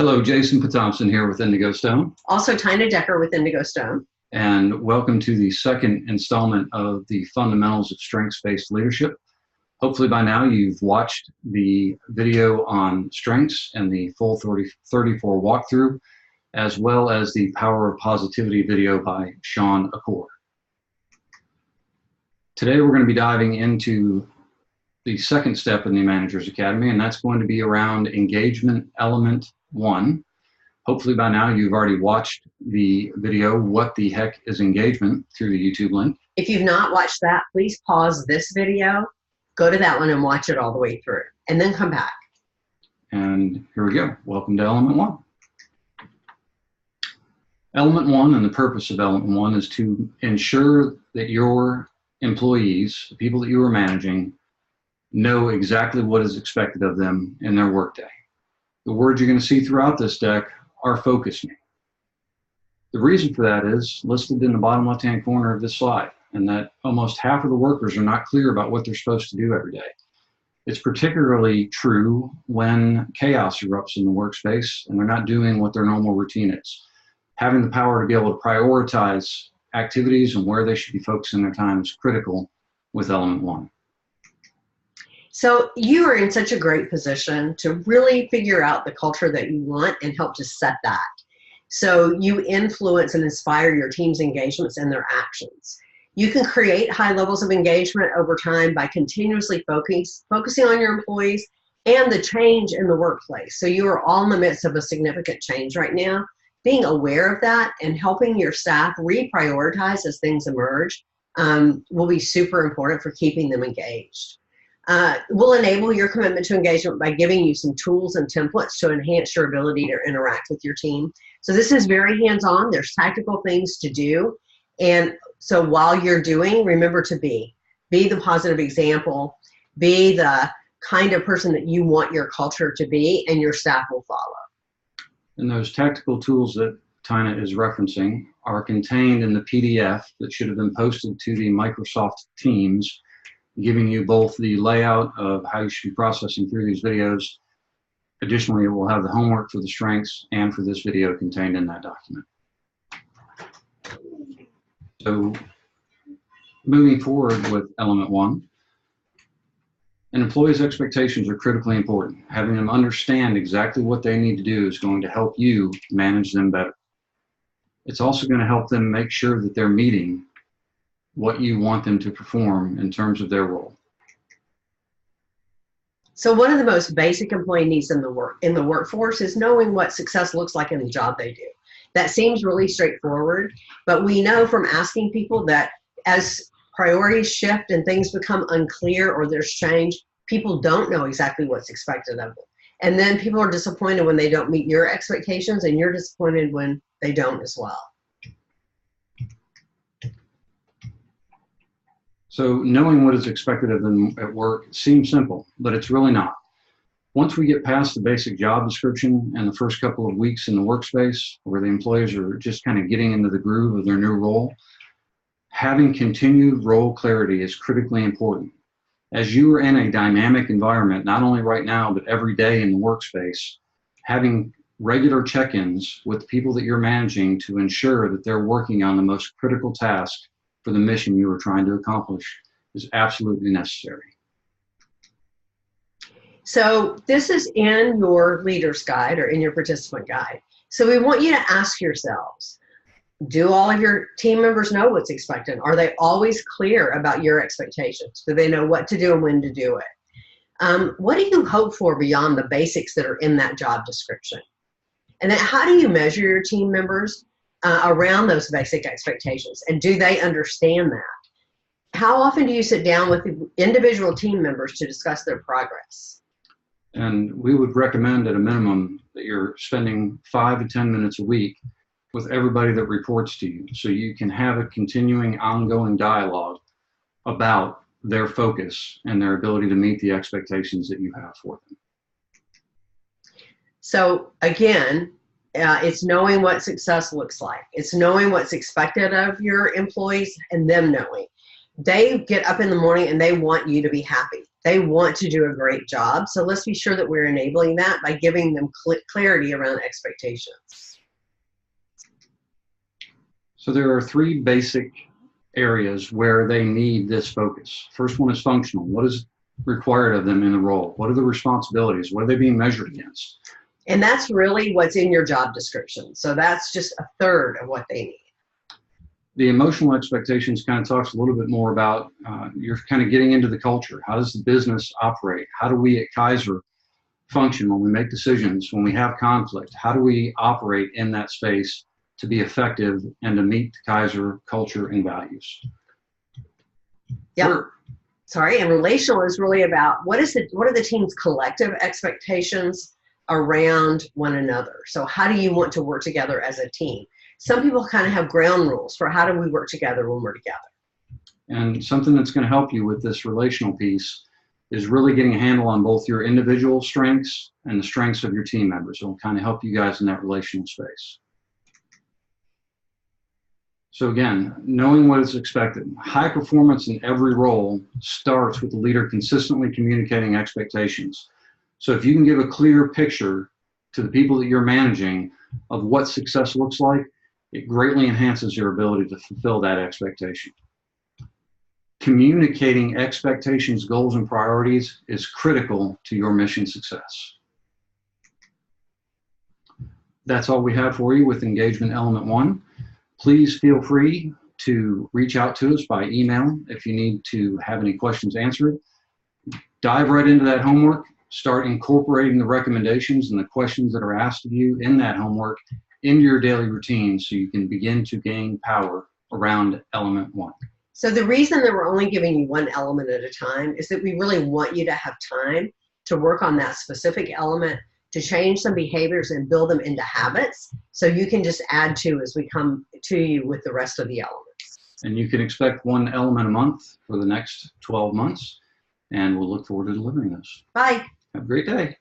Hello, Jason Pathompson here with Indigo Stone. Also, Tina Decker with Indigo Stone. And welcome to the second installment of the Fundamentals of Strengths-Based Leadership. Hopefully by now you've watched the video on strengths and the full 34 walkthrough, as well as the Power of Positivity video by Sean Accord. Today we're going to be diving into the second step in the Manager's Academy, and that's going to be around engagement element 1. Hopefully by now you've already watched the video, What the Heck is Engagement, through the YouTube link. If you've not watched that, please pause this video, go to that one and watch it all the way through, and then come back. And here we go. Welcome to element 1. Element 1, and the purpose of element 1 is to ensure that your employees, the people that you are managing, know exactly what is expected of them in their workday. The words you're going to see throughout this deck are focus me. The reason for that is listed in the bottom left-hand corner of this slide, and that almost half of the workers are not clear about what they're supposed to do every day. It's particularly true when chaos erupts in the workspace and they're not doing what their normal routine is. Having the power to be able to prioritize activities and where they should be focusing their time is critical with element 1. So you are in such a great position to really figure out the culture that you want and help to set that. So you influence and inspire your team's engagements and their actions. You can create high levels of engagement over time by continuously focusing on your employees and the change in the workplace. So you are all in the midst of a significant change right now. Being aware of that and helping your staff reprioritize as things emerge will be super important for keeping them engaged. Will enable your commitment to engagement by giving you some tools and templates to enhance your ability to interact with your team. So this is very hands-on. There's tactical things to do. And so while you're doing, remember to be the positive example, be the kind of person that you want your culture to be, and your staff will follow. And those tactical tools that Tina is referencing are contained in the PDF that should have been posted to the Microsoft Teams, giving you both the layout of how you should be processing through these videos. Additionally, it will have the homework for the strengths and for this video contained in that document. So moving forward with element 1, an employee's expectations are critically important. Having them understand exactly what they need to do is going to help you manage them better. It's also going to help them make sure that they're meeting what you want them to perform in terms of their role. So one of the most basic employee needs in the workforce is knowing what success looks like in the job they do. That seems really straightforward, but we know from asking people that as priorities shift and things become unclear or there's change, people don't know exactly what's expected of them. And then people are disappointed when they don't meet your expectations, and you're disappointed when they don't as well. So knowing what is expected of them at work seems simple, but it's really not. Once we get past the basic job description and the first couple of weeks in the workspace where the employees are just kind of getting into the groove of their new role, having continued role clarity is critically important. As you are in a dynamic environment, not only right now, but every day in the workspace, having regular check-ins with the people that you're managing to ensure that they're working on the most critical task for the mission you are trying to accomplish is absolutely necessary. So this is in your leader's guide or in your participant guide. So we want you to ask yourselves, do all of your team members know what's expected? Are they always clear about your expectations? Do they know what to do and when to do it? What do you hope for beyond the basics that are in that job description? And then how do you measure your team members around those basic expectations, and do they understand that? How often do you sit down with individual team members to discuss their progress? And we would recommend at a minimum that you're spending 5 to 10 minutes a week with everybody that reports to you, so you can have a continuing ongoing dialogue about their focus and their ability to meet the expectations that you have for them. So again, it's knowing what success looks like. It's knowing what's expected of your employees and them knowing. They get up in the morning and they want you to be happy. They want to do a great job. So let's be sure that we're enabling that by giving them clarity around expectations. So there are three basic areas where they need this focus. First one is functional. What is required of them in the role? What are the responsibilities? What are they being measured against? And that's really what's in your job description. So that's just a third of what they need. The emotional expectations kind of talks a little bit more about you're kind of getting into the culture. How does the business operate? How do we at Kaiser function when we make decisions, when we have conflict? How do we operate in that space to be effective and to meet the Kaiser culture and values? Yep. Sorry, and relational is really about what are the team's collective expectations around one another. So how do you want to work together as a team? Some people kind of have ground rules for how do we work together when we're together. And something that's going to help you with this relational piece is really getting a handle on both your individual strengths and the strengths of your team members. It will kind of help you guys in that relational space. So again, knowing what is expected. High performance in every role starts with the leader consistently communicating expectations. So if you can give a clear picture to the people that you're managing of what success looks like, it greatly enhances your ability to fulfill that expectation. Communicating expectations, goals, and priorities is critical to your mission success. That's all we have for you with engagement element 1. Please feel free to reach out to us by email if you need to have any questions answered. Dive right into that homework. Start incorporating the recommendations and the questions that are asked of you in that homework into your daily routine so you can begin to gain power around element 1. So the reason that we're only giving you one element at a time is that we really want you to have time to work on that specific element, to change some behaviors and build them into habits, so you can just add to as we come to you with the rest of the elements. And you can expect one element a month for the next 12 months, and we'll look forward to delivering this. Bye. Have a great day.